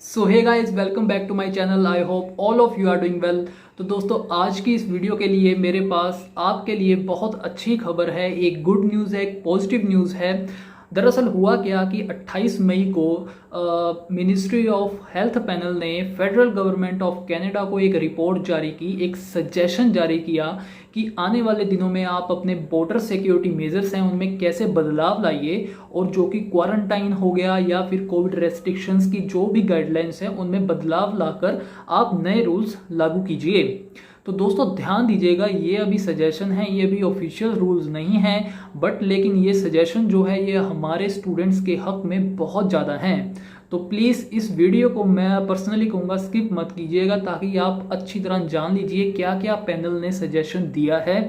So hey guys, welcome back to my channel. I hope all of you are doing well. तो दोस्तों, आज की इस video के लिए मेरे पास आपके लिए बहुत अच्छी खबर है। एक गुड न्यूज़ है, एक पॉजिटिव न्यूज़ है। दरअसल हुआ क्या कि 28 मई को मिनिस्ट्री ऑफ हेल्थ पैनल ने फेडरल गवर्नमेंट ऑफ कनाडा को एक रिपोर्ट जारी की, एक सजेशन जारी किया कि आने वाले दिनों में आप अपने बॉर्डर सिक्योरिटी मेजर्स हैं उनमें कैसे बदलाव लाइए, और जो कि क्वारंटाइन हो गया या फिर कोविड रेस्ट्रिक्शंस की जो भी गाइडलाइंस हैं उनमें बदलाव लाकर आप नए रूल्स लागू कीजिए। तो दोस्तों ध्यान दीजिएगा, ये अभी सजेशन है, ये भी ऑफिशियल रूल्स नहीं है, बट लेकिन ये सजेशन जो है ये हमारे स्टूडेंट्स के हक में बहुत ज़्यादा है। तो प्लीज़ इस वीडियो को मैं पर्सनली कहूँगा स्किप मत कीजिएगा, ताकि आप अच्छी तरह जान लीजिए क्या क्या पैनल ने सजेशन दिया है।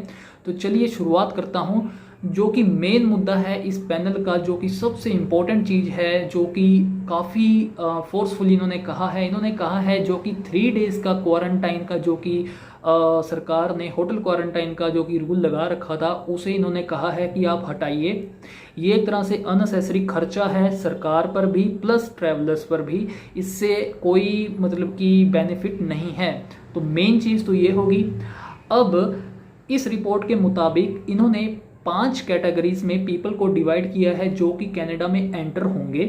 तो चलिए शुरुआत करता हूँ। जो कि मेन मुद्दा है इस पैनल का, जो कि सबसे इम्पोर्टेंट चीज़ है, जो कि काफ़ी फोर्सफुली इन्होंने कहा है जो कि 3 डेज़ का क्वारंटाइन का जो कि सरकार ने होटल क्वारंटाइन का जो कि रूल लगा रखा था उसे इन्होंने कहा है कि आप हटाइए। ये एक तरह से अननेसेसरी खर्चा है सरकार पर भी प्लस ट्रैवलर्स पर भी, इससे कोई मतलब कि बेनिफिट नहीं है। तो मेन चीज़ तो ये होगी। अब इस रिपोर्ट के मुताबिक इन्होंने 5 कैटेगरीज में पीपल को डिवाइड किया है जो कि कनाडा में एंटर होंगे।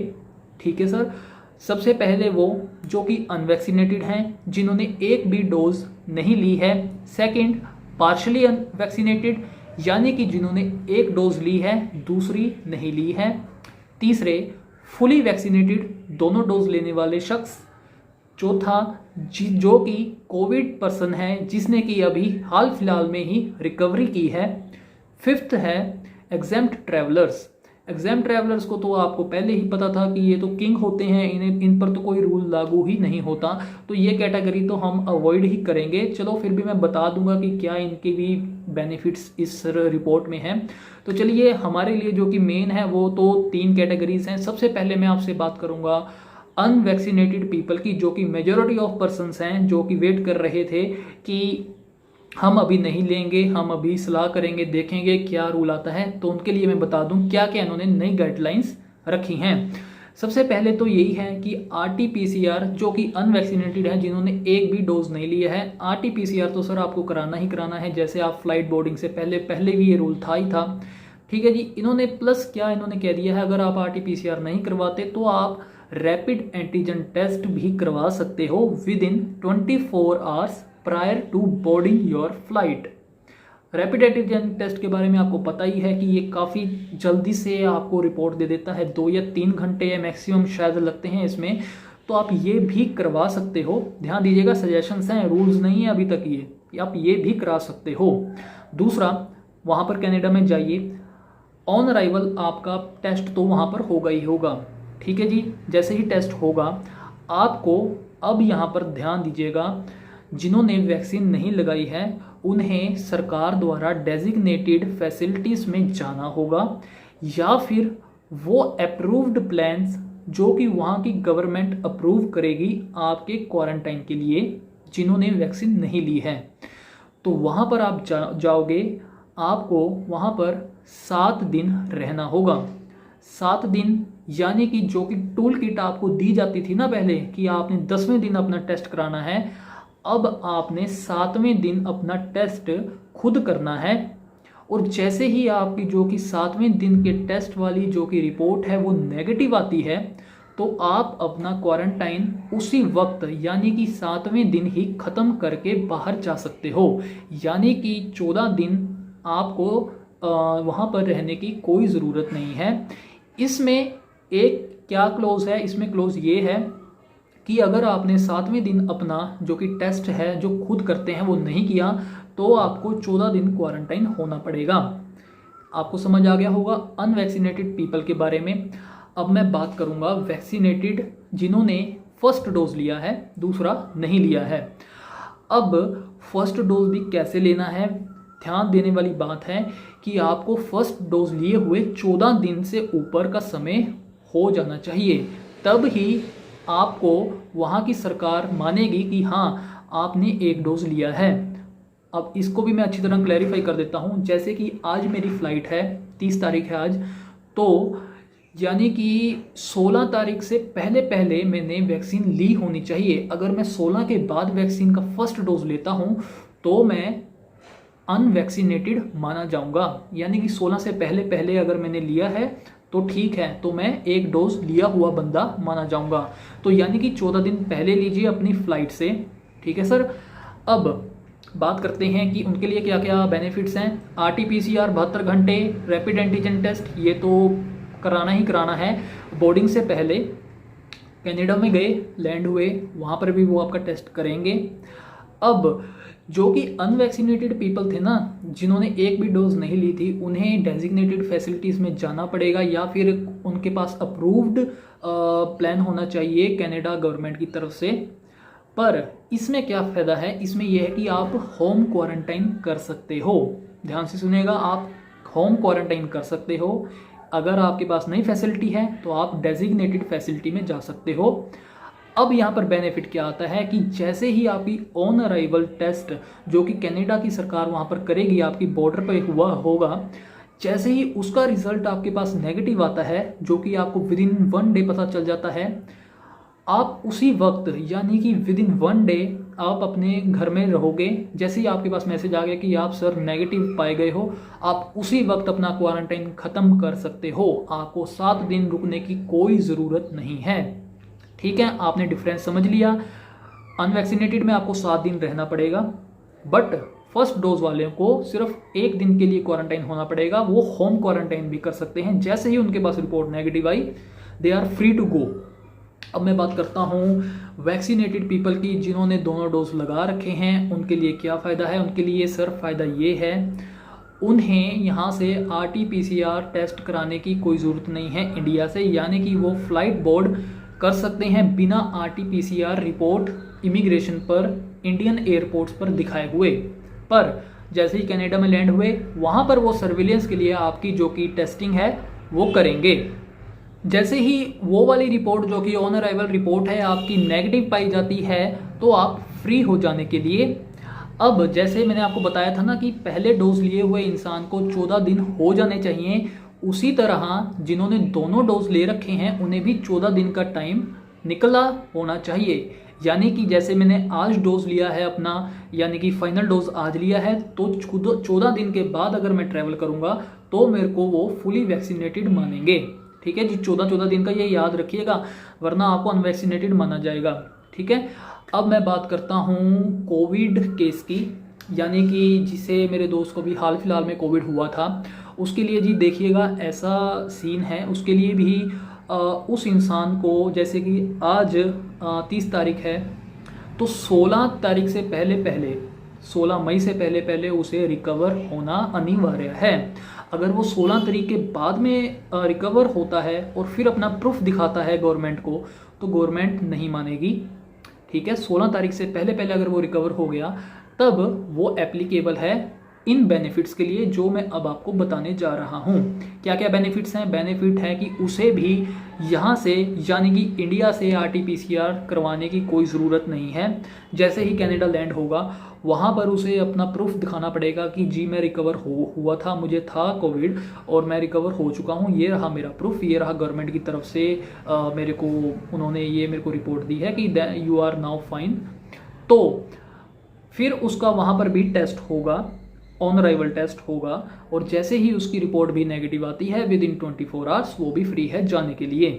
ठीक है सर। सबसे पहले वो जो कि अनवैक्सीनेटेड हैं, जिन्होंने एक भी डोज नहीं ली है। सेकंड, पार्शली अनवैक्सीनेटेड, यानी कि जिन्होंने एक डोज ली है दूसरी नहीं ली है। तीसरे, फुली वैक्सीनेटेड, दोनों डोज लेने वाले शख्स। चौथा, जो कि कोविड पर्सन है जिसने कि अभी हाल फिलहाल में ही रिकवरी की है। फिफ्थ है एग्जेम्प्ट ट्रैवलर्स। एग्जेम्प्ट ट्रैवलर्स को तो आपको पहले ही पता था कि ये तो किंग होते हैं, इन पर तो कोई रूल लागू ही नहीं होता, तो ये कैटेगरी तो हम अवॉइड ही करेंगे। चलो फिर भी मैं बता दूंगा कि क्या इनके भी बेनिफिट्स इस रिपोर्ट में हैं। तो चलिए, हमारे लिए जो कि मेन है वो तो 3 कैटेगरीज हैं। सबसे पहले मैं आपसे बात करूंगा अनवैक्सीनेटेड पीपल की, जो कि मेजॉरिटी ऑफ पर्सनस हैं जो कि वेट कर रहे थे कि हम अभी नहीं लेंगे, हम अभी सलाह करेंगे, देखेंगे क्या रूल आता है। तो उनके लिए मैं बता दूं क्या क्या इन्होंने नई गाइडलाइंस रखी हैं। सबसे पहले तो यही है कि RT-PCR जो कि अनवैक्सीनेटेड है, जिन्होंने एक भी डोज नहीं लिया है। RT-PCR तो सर आपको कराना ही कराना है, जैसे आप फ्लाइट बोर्डिंग से पहले भी ये रूल था ही था। ठीक है जी। इन्होंने प्लस क्या इन्होंने कह दिया है, अगर आप RT-PCR नहीं करवाते तो आप रैपिड एंटीजन टेस्ट भी करवा सकते हो within 24 hours prior to boarding your flight. Rapid antigen test के बारे में आपको पता ही है कि ये काफ़ी जल्दी से आपको रिपोर्ट दे देता है, 2 या 3 घंटे मैक्सिमम शायद लगते हैं इसमें। तो आप ये भी करवा सकते हो। ध्यान दीजिएगा, सजेशंस हैं, रूल्स नहीं है अभी तक। ये आप ये भी करा सकते हो। दूसरा, वहाँ पर कनाडा में जाइए, ऑन अराइवल आपका टेस्ट तो वहाँ पर होगा ही होगा। ठीक है जी। जैसे ही टेस्ट होगा आपको, अब यहाँ पर ध्यान दीजिएगा, जिन्होंने वैक्सीन नहीं लगाई है उन्हें सरकार द्वारा डेजिग्नेटेड फैसिलिटीज़ में जाना होगा, या फिर वो अप्रूव्ड प्लान्स जो कि वहाँ की गवर्नमेंट अप्रूव करेगी आपके क्वारंटाइन के लिए, जिन्होंने वैक्सीन नहीं ली है। तो वहाँ पर आप जाओगे, आपको वहाँ पर 7 दिन रहना होगा। 7 दिन, यानी कि जो कि टूल किट आपको दी जाती थी ना पहले कि आपने 10वें दिन अपना टेस्ट कराना है, अब आपने 7वें दिन अपना टेस्ट खुद करना है। और जैसे ही आपकी जो कि 7वें दिन के टेस्ट वाली जो कि रिपोर्ट है वो नेगेटिव आती है, तो आप अपना क्वारंटाइन उसी वक्त यानी कि 7वें दिन ही ख़त्म करके बाहर जा सकते हो। यानी कि 14 दिन आपको वहाँ पर रहने की कोई ज़रूरत नहीं है। इसमें एक क्या क्लोज है, इसमें क्लोज ये है कि अगर आपने 7वें दिन अपना जो कि टेस्ट है जो खुद करते हैं वो नहीं किया, तो आपको 14 दिन क्वारंटाइन होना पड़ेगा। आपको समझ आ गया होगा अनवैक्सीनेटेड पीपल के बारे में। अब मैं बात करूंगा वैक्सीनेटेड, जिन्होंने फर्स्ट डोज लिया है, दूसरा नहीं लिया है। अब फर्स्ट डोज भी कैसे लेना है, ध्यान देने वाली बात है कि आपको फर्स्ट डोज लिए हुए 14 दिन से ऊपर का समय हो जाना चाहिए, तब ही आपको वहाँ की सरकार मानेगी कि हाँ आपने एक डोज लिया है। अब इसको भी मैं अच्छी तरह क्लैरिफाई कर देता हूँ। जैसे कि आज मेरी फ़्लाइट है, 30 तारीख है आज, तो यानी कि 16 तारीख से पहले पहले मैंने वैक्सीन ली होनी चाहिए। अगर मैं 16 के बाद वैक्सीन का फर्स्ट डोज लेता हूँ तो मैं अनवैक्सीनेटेड माना जाऊंगा। यानी कि 16 से पहले पहले अगर मैंने लिया है तो ठीक है, तो मैं एक डोज लिया हुआ बंदा माना जाऊंगा। तो यानी कि 14 दिन पहले लीजिए अपनी फ्लाइट से। ठीक है सर। अब बात करते हैं कि उनके लिए क्या क्या बेनिफिट्स हैं। RT-PCR 72 घंटे, रैपिड एंटीजन टेस्ट ये तो कराना ही कराना है। बोर्डिंग से पहले कनाडा में गए, लैंड हुए, वहाँ पर भी वो आपका टेस्ट करेंगे। अब जो कि अनवैक्सीनेटेड पीपल थे ना, जिन्होंने एक भी डोज नहीं ली थी, उन्हें डेजिग्नेटेड फैसिलिटीज़ में जाना पड़ेगा या फिर उनके पास अप्रूव्ड प्लान होना चाहिए कनाडा गवर्नमेंट की तरफ से। पर इसमें क्या फ़ायदा है, इसमें यह है कि आप होम क्वारंटाइन कर सकते हो। ध्यान से सुनिएगा, आप होम क्वारंटाइन कर सकते हो। अगर आपके पास नई फैसिलिटी है तो आप डेजिग्नेटेड फैसिलिटी में जा सकते हो। अब यहाँ पर बेनिफिट क्या आता है कि जैसे ही आपकी ऑन अराइवल टेस्ट जो कि कनाडा की सरकार वहाँ पर करेगी, आपकी बॉर्डर पर हुआ होगा, जैसे ही उसका रिजल्ट आपके पास नेगेटिव आता है, जो कि आपको विद इन 1 डे पता चल जाता है, आप उसी वक्त यानी कि विद इन 1 डे आप अपने घर में रहोगे। जैसे ही आपके पास मैसेज आ गया कि आप सर नेगेटिव पाए गए हो, आप उसी वक्त अपना क्वारंटाइन ख़त्म कर सकते हो। आपको 7 दिन रुकने की कोई ज़रूरत नहीं है। ठीक है, आपने डिफरेंस समझ लिया। अनवैक्सीनेटेड में आपको 7 दिन रहना पड़ेगा, बट फर्स्ट डोज वाले को सिर्फ 1 दिन के लिए क्वारंटाइन होना पड़ेगा। वो होम क्वारंटाइन भी कर सकते हैं। जैसे ही उनके पास रिपोर्ट नेगेटिव आई, they are free to go. अब मैं बात करता हूँ वैक्सीनेटेड पीपल की, जिन्होंने दोनों डोज लगा रखे हैं, उनके लिए क्या फ़ायदा है। उनके लिए सर फ़ायदा ये है, उन्हें यहाँ से RT-PCR टेस्ट कराने की कोई ज़रूरत नहीं है इंडिया से। यानी कि वो फ़्लाइट बोर्ड कर सकते हैं बिना RT-PCR रिपोर्ट इमिग्रेशन पर, इंडियन एयरपोर्ट्स पर दिखाए हुए। पर जैसे ही कनाडा में लैंड हुए, वहाँ पर वो सर्विलेंस के लिए आपकी जो कि टेस्टिंग है वो करेंगे। जैसे ही वो वाली रिपोर्ट जो कि ऑन अराइवल रिपोर्ट है आपकी नेगेटिव पाई जाती है, तो आप फ्री हो जाने के लिए। अब जैसे मैंने आपको बताया था ना कि पहले डोज लिए हुए इंसान को 14 दिन हो जाने चाहिए, उसी तरह जिन्होंने दोनों डोज ले रखे हैं उन्हें भी 14 दिन का टाइम निकला होना चाहिए। यानी कि जैसे मैंने आज डोज लिया है अपना, यानी कि फाइनल डोज आज लिया है, तो 14 दिन के बाद अगर मैं ट्रैवल करूँगा तो मेरे को वो फुली वैक्सीनेटेड मानेंगे। ठीक है जी, 14 दिन का ये याद रखिएगा, वरना आपको अनवैक्सीनेटेड माना जाएगा। ठीक है। अब मैं बात करता हूँ कोविड केस की, यानी कि जिसे मेरे दोस्त को भी हाल फिलहाल में कोविड हुआ था। उसके लिए जी देखिएगा ऐसा सीन है, उसके लिए भी उस इंसान को, जैसे कि आज 30 तारीख है, तो 16 तारीख से पहले पहले, 16 मई से पहले पहले उसे रिकवर होना अनिवार्य है। अगर वो 16 तारीख के बाद में रिकवर होता है और फिर अपना प्रूफ दिखाता है गवर्नमेंट को, तो गवर्नमेंट नहीं मानेगी। ठीक है, 16 तारीख से पहले पहले अगर वो रिकवर हो गया, तब वो एप्लीकेबल है इन बेनिफिट्स के लिए जो मैं अब आपको बताने जा रहा हूँ। क्या क्या बेनिफिट्स हैं? बेनिफिट है कि उसे भी यहाँ से, यानी कि इंडिया से RT-PCR करवाने की कोई ज़रूरत नहीं है। जैसे ही कनाडा लैंड होगा, वहाँ पर उसे अपना प्रूफ दिखाना पड़ेगा कि जी मैं रिकवर हुआ था, मुझे था कोविड और मैं रिकवर हो चुका हूँ, ये रहा मेरा प्रूफ, ये रहा गवर्नमेंट की तरफ से मेरे को, उन्होंने ये मेरे को रिपोर्ट दी है कि यू आर नाउ फाइन। तो फिर उसका वहाँ पर भी टेस्ट होगा, ऑन अराइवल टेस्ट होगा, और जैसे ही उसकी रिपोर्ट भी नेगेटिव आती है विद इन 24 आवर्स वो भी फ्री है जाने के लिए।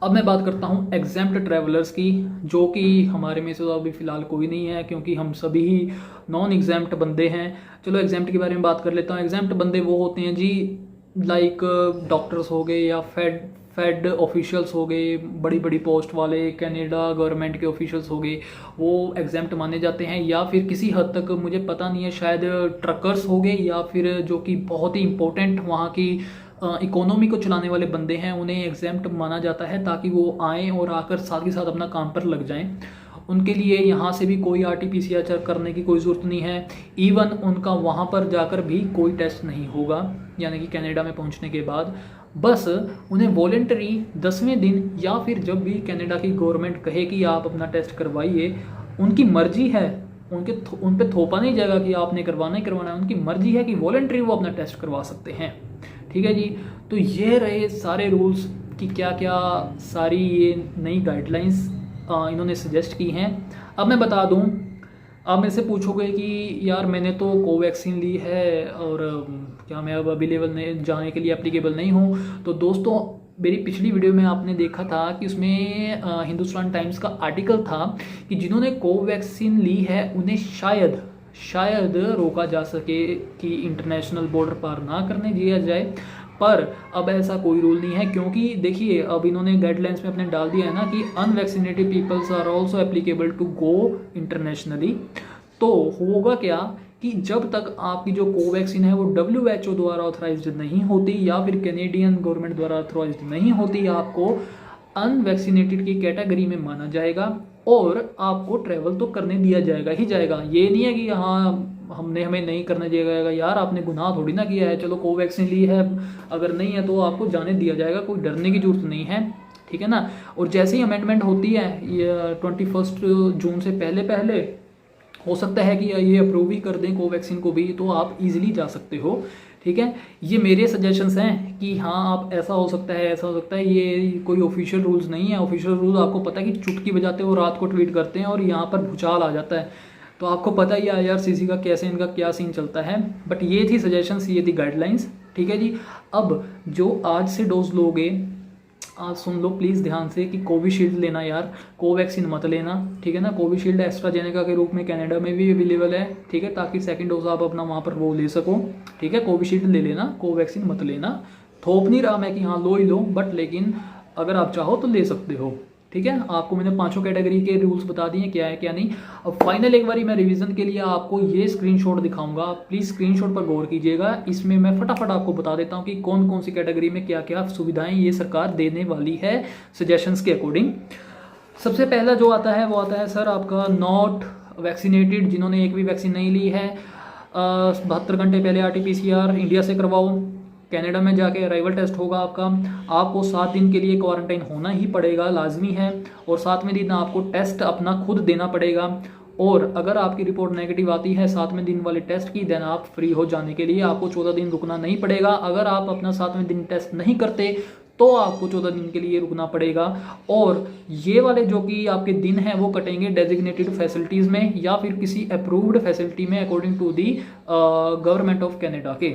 अब मैं बात करता हूँ एग्जेम्प्ट ट्रैवलर्स की, जो कि हमारे में से तो अभी फ़िलहाल कोई नहीं है, क्योंकि हम सभी ही नॉन एग्जेम्प्ट बंदे हैं। चलो एग्जेम्प्ट के बारे में बात कर लेता हूँ। एग्जेम्प्ट बंदे वो होते हैं जी, लाइक डॉक्टर्स हो गए या फेड ऑफिशियल्स हो गए, बड़ी बड़ी पोस्ट वाले, कनाडा गवर्नमेंट के ऑफिशियल्स हो गए, वो एग्जेम्प्ट माने जाते हैं। या फिर किसी हद तक मुझे पता नहीं है, शायद ट्रकर्स हो गए, या फिर जो कि बहुत ही इंपॉर्टेंट वहाँ की इकोनॉमी को चलाने वाले बंदे हैं, उन्हें एग्जेम्प्ट माना जाता है ताकि वो आएँ और आकर साथ ही साथ अपना काम पर लग जाएं। उनके लिए यहाँ से भी कोई RT-PCR करने की कोई ज़रूरत नहीं है। इवन उनका वहाँ पर जाकर भी कोई टेस्ट नहीं होगा, यानी कि कनाडा में पहुँचने के बाद बस उन्हें वॉलेंटरी 10वें दिन या फिर जब भी कनाडा की गवर्नमेंट कहे कि आप अपना टेस्ट करवाइए, उनकी मर्जी है, उन पे थोपा नहीं जाएगा कि आपने करवाना ही करवाना है। उनकी मर्जी है कि वॉलेंटरी वो अपना टेस्ट करवा सकते हैं। ठीक है जी। तो ये रहे सारे रूल्स कि क्या क्या सारी ये नई गाइडलाइंस इन्होंने सजेस्ट की हैं। अब मैं बता दूं, आप मेरे से पूछोगे कि यार मैंने तो कोवैक्सीन ली है और क्या मैं अब अवेलेबल नहीं जाने के लिए एप्लीकेबल नहीं हूँ। तो दोस्तों मेरी पिछली वीडियो में आपने देखा था कि उसमें हिंदुस्तान टाइम्स का आर्टिकल था कि जिन्होंने कोवैक्सीन ली है उन्हें शायद रोका जा सके कि इंटरनेशनल बॉर्डर पार ना करने दिया जाए। पर अब ऐसा कोई रूल नहीं है, क्योंकि देखिए अब इन्होंने गाइडलाइंस में अपने डाल दिया है ना कि unvaccinated peoples are also applicable to go internationally. तो होगा क्या कि जब तक आपकी जो कोवैक्सीन है वो WHO द्वारा ऑथराइज्ड नहीं होती या फिर कैनेडियन गवर्नमेंट द्वारा ऑथराइज्ड नहीं होती, आपको अनवैक्सीनेटेड की कैटेगरी में माना जाएगा और आपको ट्रैवल तो करने दिया जाएगा ही जाएगा। ये नहीं है कि हाँ हमें नहीं करने दिया जाएगा, यार आपने गुनाह थोड़ी ना किया है, चलो कोवैक्सीन ली है, अगर नहीं है तो आपको जाने दिया जाएगा, कोई डरने की जरूरत नहीं है, ठीक है ना। और जैसे ही अमेंडमेंट होती है ये 21 जून से पहले हो सकता है कि ये अप्रूव ही कर दें कोवैक्सीन को भी, तो आप इजीली जा सकते हो, ठीक है। ये मेरे सजेशंस हैं कि हाँ आप ऐसा हो सकता है, ऐसा हो सकता है, ये कोई ऑफिशियल रूल्स नहीं है। ऑफिशियल रूल आपको पता है कि चुटकी बजाते हो रात को ट्वीट करते हैं और यहाँ पर भूचाल आ जाता है, तो आपको पता ही है IRCC का कैसे इनका क्या सीन चलता है। बट ये थी सजेशंस, ये थी गाइडलाइंस, ठीक है जी। अब जो आज से डोज लोगे आज सुन लो प्लीज़ ध्यान से कि कोविशील्ड लेना यार, कोवैक्सीन मत लेना, ठीक है ना। कोविशील्ड एस्ट्राजेनेका के रूप में कनाडा में भी अवेलेबल है, ठीक है, ताकि सेकंड डोज आप अपना वहाँ पर वो ले सको, ठीक है। कोविशील्ड ले लेना, कोवैक्सीन मत लेना। थोप नहीं रहा मैं कि हाँ लो ही लो, बट लेकिन अगर आप चाहो तो ले सकते हो, ठीक है। आपको मैंने 5 कैटेगरी के रूल्स बता दिए क्या है क्या नहीं। अब फाइनल एक बारी मैं रिवीजन के लिए आपको ये स्क्रीनशॉट दिखाऊंगा, प्लीज़ स्क्रीनशॉट पर गौर कीजिएगा। इसमें मैं फटाफट आपको बता देता हूँ कि कौन कौन सी कैटेगरी में क्या क्या सुविधाएं ये सरकार देने वाली है सजेशंस के अकॉर्डिंग। सबसे पहला जो आता है वो आता है सर आपका नॉट वैक्सीनेटेड, जिन्होंने एक भी वैक्सीन नहीं ली है, 72 घंटे पहले RT-PCR इंडिया से करवाओ। कनाडा में जाके अराइवल टेस्ट होगा आपको 7 दिन के लिए क्वारंटाइन होना ही पड़ेगा, लाजमी है। और 7वें दिन आपको टेस्ट अपना खुद देना पड़ेगा, और अगर आपकी रिपोर्ट नेगेटिव आती है 7वें दिन वाले टेस्ट की, देन आप फ्री हो जाने के लिए आपको 14 दिन रुकना नहीं पड़ेगा। अगर आप अपना 7वें दिन टेस्ट नहीं करते तो आपको 14 दिन के लिए रुकना पड़ेगा। और ये वाले जो कि आपके दिन हैं वो कटेंगे डेजिग्नेटेड फैसिलिटीज़ में या फिर किसी अप्रूव्ड फैसिलिटी में according to the government of Canada के।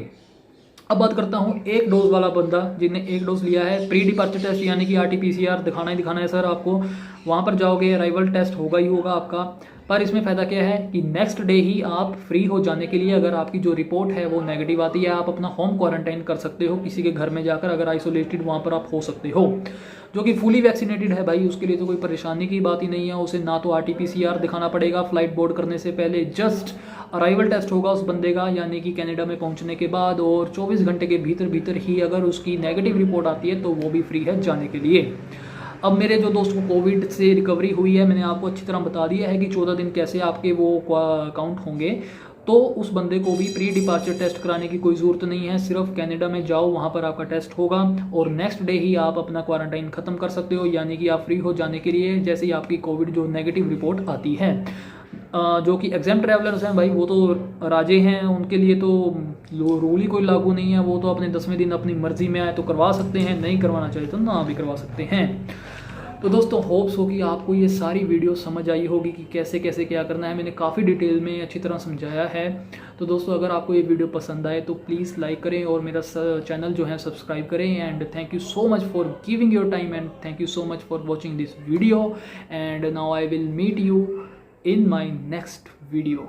अब बात करता हूँ एक डोज वाला बंदा जिसने एक डोज लिया है, प्री डिपार्चर टेस्ट यानी कि RT-PCR दिखाना ही दिखाना है सर आपको। वहाँ पर जाओगे अराइवल टेस्ट होगा ही होगा आपका, पर इसमें फ़ायदा क्या है कि नेक्स्ट डे ही आप फ्री हो जाने के लिए, अगर आपकी जो रिपोर्ट है वो नेगेटिव आती है, आप अपना होम क्वारंटाइन कर सकते हो किसी के घर में जाकर, अगर आइसोलेटेड वहाँ पर आप हो सकते हो। जो कि फुली वैक्सीनेटेड है भाई, उसके लिए तो कोई परेशानी की बात ही नहीं है, उसे ना तो RT-PCR दिखाना पड़ेगा फ्लाइट बोर्ड करने से पहले, जस्ट अराइवल टेस्ट होगा उस बंदे का यानी कि कनाडा में पहुंचने के बाद, और 24 घंटे के भीतर ही अगर उसकी नेगेटिव रिपोर्ट आती है तो वो भी फ्री है जाने के लिए। अब मेरे जो दोस्त को कोविड से रिकवरी हुई है, मैंने आपको अच्छी तरह बता दिया है कि 14 दिन कैसे आपके वो काउंट होंगे, तो उस बंदे को भी प्री डिपार्चर टेस्ट कराने की कोई ज़रूरत नहीं है। सिर्फ कनाडा में जाओ, वहाँ पर आपका टेस्ट होगा और नेक्स्ट डे ही आप अपना क्वारंटाइन ख़त्म कर सकते हो, यानी कि आप फ्री हो जाने के लिए जैसे ही आपकी कोविड जो नेगेटिव रिपोर्ट आती है। जो कि एग्जाम ट्रैवलर्स हैं भाई, वो तो राजे हैं, उनके लिए तो रूल ही कोई लागू नहीं है, वो तो अपने 10वें दिन अपनी मर्जी में आए तो करवा सकते हैं, नहीं करवाना चाहिए तो ना भी करवा सकते हैं। तो दोस्तों होप्स हो कि आपको ये सारी वीडियो समझ आई होगी कि कैसे कैसे क्या करना है। मैंने काफ़ी डिटेल में अच्छी तरह समझाया है। तो दोस्तों अगर आपको ये वीडियो पसंद आए तो प्लीज़ लाइक करें और मेरा चैनल जो है सब्सक्राइब करें। And thank you so much for giving your time and thank you so much for watching this video. And now I will meet you in my next video.